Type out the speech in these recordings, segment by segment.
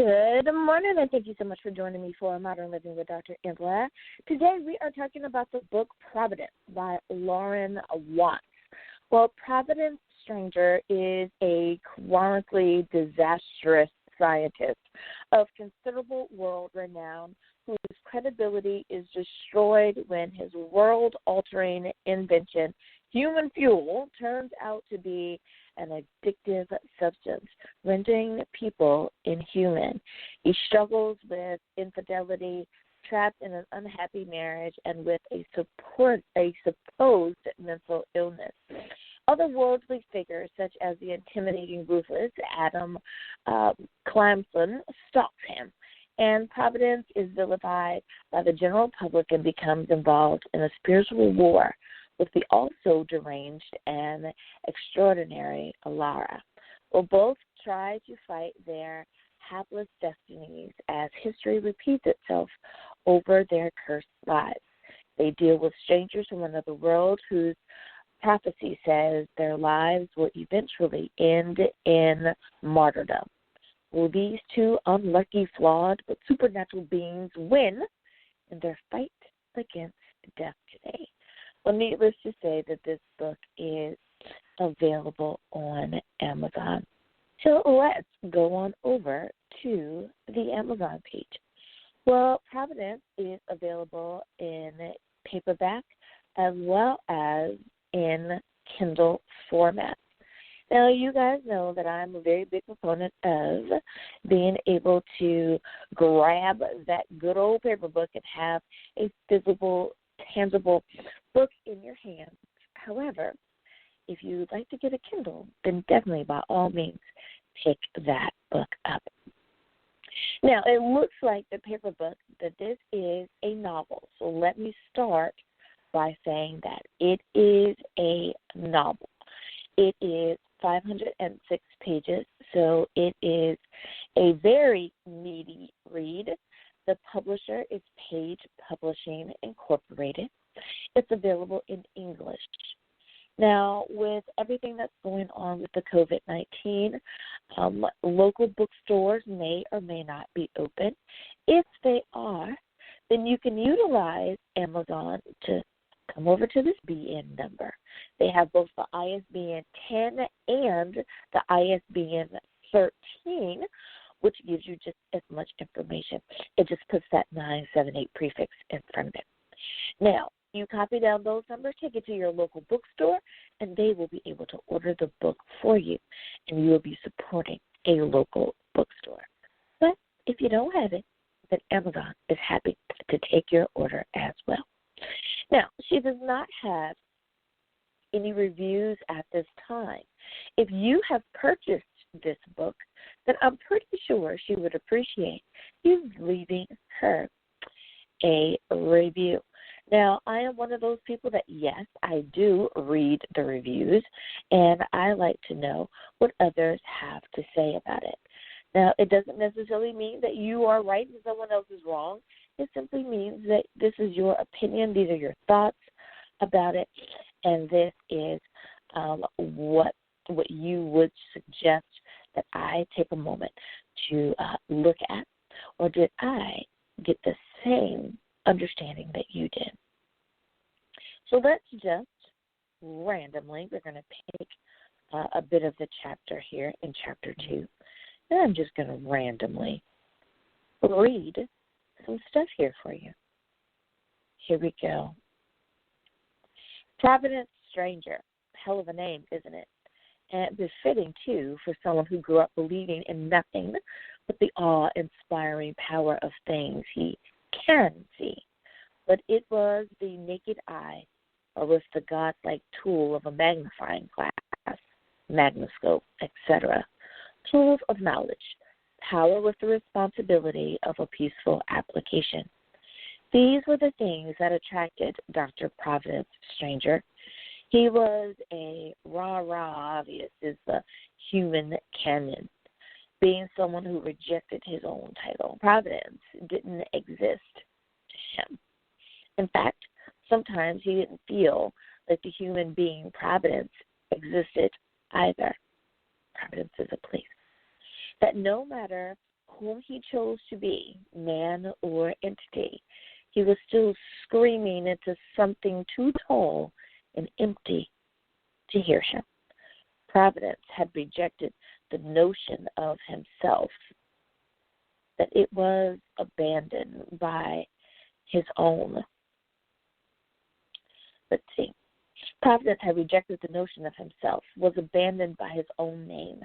Good morning, and thank you so much for joining me for Modern Living with Dr. Angela. Today we are talking about the book Providence by Lauren Wantz. Well, Providence Stranger is a chronically disastrous scientist of considerable world renown whose credibility is destroyed when his world-altering invention, human fuel, turns out to be an addictive substance, rendering people inhuman. He struggles with infidelity, trapped in an unhappy marriage, and with a supposed mental illness. Otherworldly figures such as the intimidating ruthless Adam Kadmon stalks him, and Providence is vilified by the general public and becomes involved in a spiritual war with the also-deranged and extraordinary Lara. Will both try to fight their hapless destinies as history repeats itself over their cursed lives. They deal with strangers from another world whose prophecy says their lives will eventually end in martyrdom. Will these two unlucky, flawed, but supernatural beings win in their fight against death today? Well, needless to say that this book is available on Amazon. So let's go on over to the Amazon page. Well, Providence is available in paperback as well as in Kindle format. Now, you guys know that I'm a very big proponent of being able to grab that good old paper book and have a physical, tangible book in your hands. However, if you would like to get a Kindle, then definitely by all means pick that book up. Now, it looks like the paper book that this is a novel. So let me start by saying that it is a novel. It is 506 pages, so it is a very meaty read. The publisher is Page Publishing Incorporated. It's available in English. Now, with everything that's going on with the COVID-19, local bookstores may or may not be open. If they are, then you can utilize Amazon to come over to this BN number. They have both the ISBN 10 and the ISBN 13, which gives you just as much information. It just puts that 978 prefix in front of it. Now, you copy down those numbers, take it to your local bookstore, and they will be able to order the book for you, and you will be supporting a local bookstore. But if you don't have it, then Amazon is happy to take your order as well. Now, she does not have any reviews at this time. If you have purchased this book, then I'm pretty sure she would appreciate you leaving her a review. Now, I am one of those people that, yes, I do read the reviews, and I like to know what others have to say about it. Now, it doesn't necessarily mean that you are right and someone else is wrong. It simply means that this is your opinion, these are your thoughts about it, and this is what you would suggest that I take a moment to look at, or did I get the same understanding that you did? So let's just randomly, we're going to pick a bit of the chapter here in chapter 2, and I'm just going to randomly read some stuff here for you. Here we go. Providence Stranger. Hell of a name, isn't it? And befitting, too, for someone who grew up believing in nothing but the awe-inspiring power of things he can see. But it was the naked eye, or with the godlike tool of a magnifying glass, magnoscope, etc. Tools of knowledge, power with the responsibility of a peaceful application. These were the things that attracted Dr. Providence Stranger. He was a obvious is the human canon, being someone who rejected his own title. Providence didn't exist to him. In fact, sometimes he didn't feel like the human being Providence existed either. Providence is a place. That no matter whom he chose to be, man or entity, he was still screaming into something too tall and empty to hear him. Providence had rejected the notion of himself, that it was abandoned by his own. Let's see. Providence had rejected the notion of himself, was abandoned by his own name.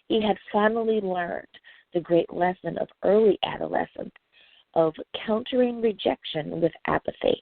He had finally learned the great lesson of early adolescence, of countering rejection with apathy,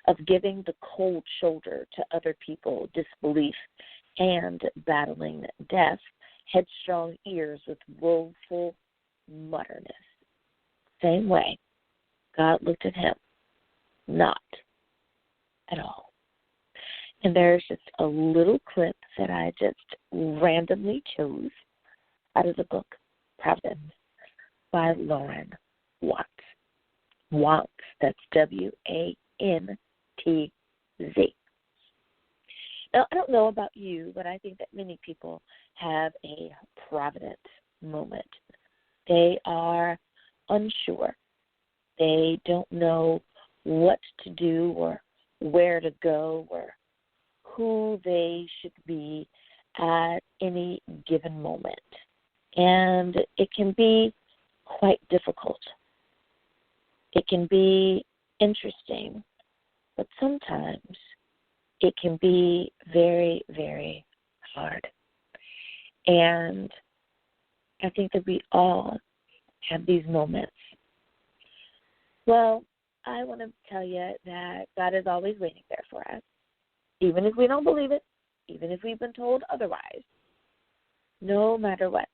of giving the cold shoulder to other people, disbelief, and battling death, headstrong ears with woeful mutterness. Same way, God looked at him, not at all. And there's just a little clip that I just randomly chose out of the book Providence by Lauren Wantz. Wantz, that's W-A-N-T-Z. Now, I don't know about you, but I think that many people have a Providence moment. They are unsure. They don't know what to do or where to go or who they should be at any given moment. And it can be quite difficult. It can be interesting, but sometimes it can be very, very hard. And I think that we all have these moments. Well, I want to tell you that God is always waiting there for us, even if we don't believe it, even if we've been told otherwise. No matter what,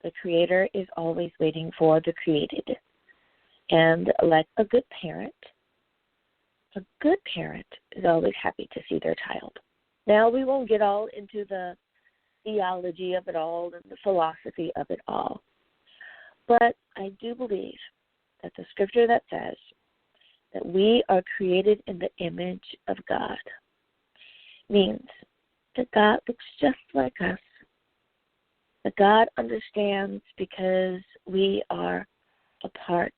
the Creator is always waiting for the created. And like a good parent is always happy to see their child. Now, we won't get all into the theology of it all and the philosophy of it all, but I do believe that the scripture that says that we are created in the image of God means that God looks just like us, that God understands because we are a part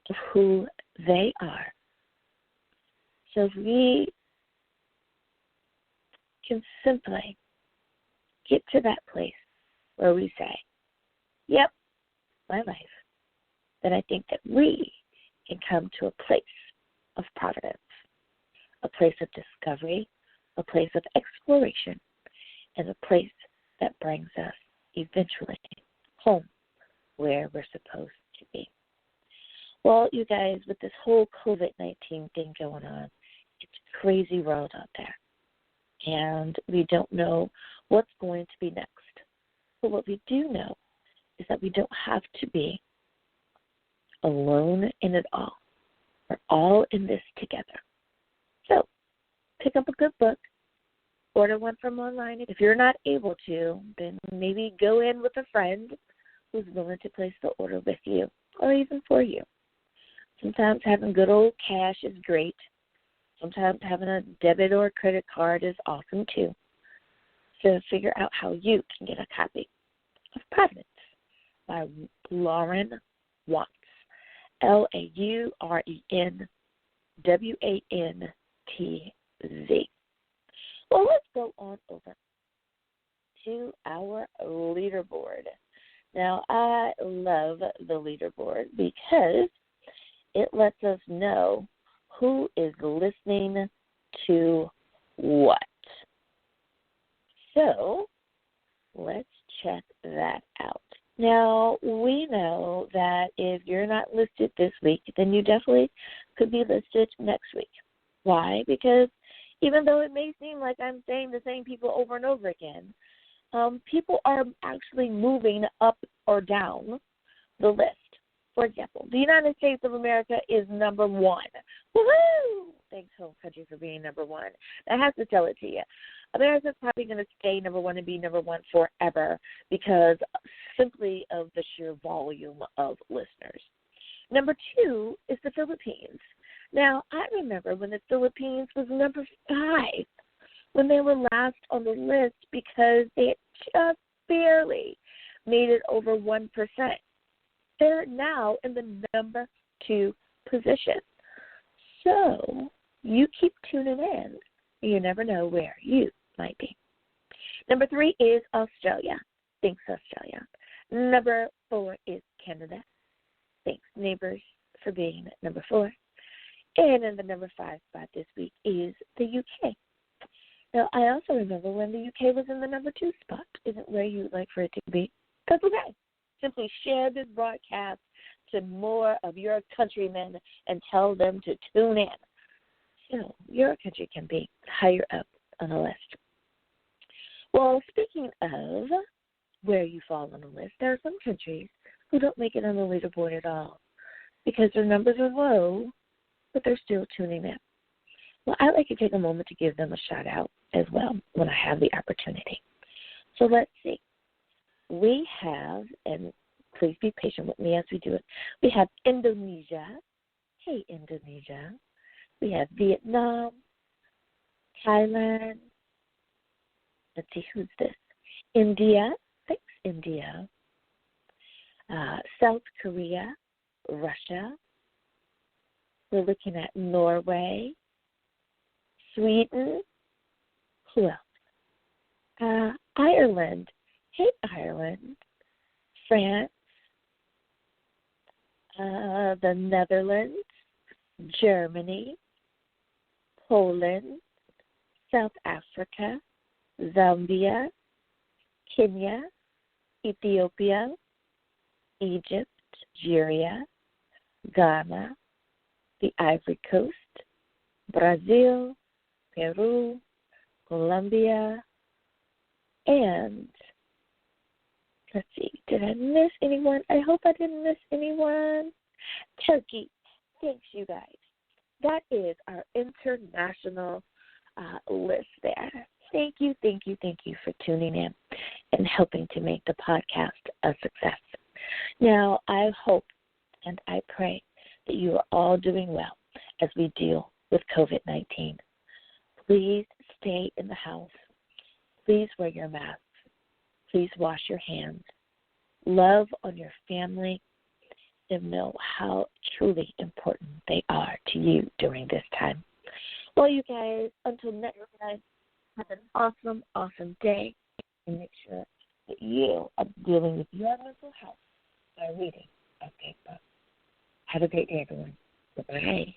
of who they are. So if we can simply get to that place where we say, yep, my life, then I think that we can come to a place of providence, a place of discovery, a place of exploration, and a place that brings us eventually home where we're supposed to be. Well, you guys, with this whole COVID-19 thing going on, it's a crazy world out there. And we don't know what's going to be next. But what we do know is that we don't have to be alone in it all. We're all in this together. So pick up a good book. Order one from online. If you're not able to, then maybe go in with a friend who's willing to place the order with you or even for you. Sometimes having good old cash is great. Sometimes having a debit or credit card is awesome too. So figure out how you can get a copy of Providence by Lauren Wantz. LaurenWantz. Well, let's go on over to our leaderboard. Now, I love the leaderboard because it lets us know who is listening to what. So let's check that out. Now, we know that if you're not listed this week, then you definitely could be listed next week. Why? Because even though it may seem like I'm saying the same people over and over again, people are actually moving up or down the list. For example, the United States of America is number one. Woohoo! Thanks, home country, for being number one. I have to tell it to you. America's probably going to stay number one and be number one forever because simply of the sheer volume of listeners. Number two is the Philippines. Now, I remember when the Philippines was number 5, when they were last on the list because they had just barely made it over 1%. they're now in the number 2 position. So you keep tuning in. You never know where you might be. Number 3 is Australia. Thanks, Australia. Number 4 is Canada. Thanks, neighbors, for being at number 4. And in the number 5 spot this week is the UK. Now, I also remember when the UK was in the number 2 spot. Isn't where you'd like for it to be? That's okay. Simply share this broadcast to more of your countrymen and tell them to tune in. So your country can be higher up on the list. Well, speaking of where you fall on the list, there are some countries who don't make it on the leaderboard at all because their numbers are low, but they're still tuning in. Well, I'd like to take a moment to give them a shout out as well when I have the opportunity. So let's see. We have, and please be patient with me as we do it, we have Indonesia. Hey, Indonesia. We have Vietnam, Thailand. Let's see, who's this? India. Thanks, India. South Korea, Russia. We're looking at Norway, Sweden. Who else? Ireland. Hey, Ireland. France. The Netherlands. Germany. Poland. South Africa. Zambia. Kenya. Ethiopia. Egypt. Nigeria. Ghana. The Ivory Coast. Brazil. Peru. Colombia. And let's see, did I miss anyone? I hope I didn't miss anyone. Turkey. Thanks, you guys. That is our international list there. Thank you for tuning in and helping to make the podcast a success. Now, I hope and I pray that you are all doing well as we deal with COVID-19. Please stay in the house. Please wear your mask. Please wash your hands. Love on your family and know how truly important they are to you during this time. Well, you guys, until next time, have an awesome, awesome day. And make sure that you are dealing with your mental health by reading a good book. Have a great day, everyone. Bye-bye.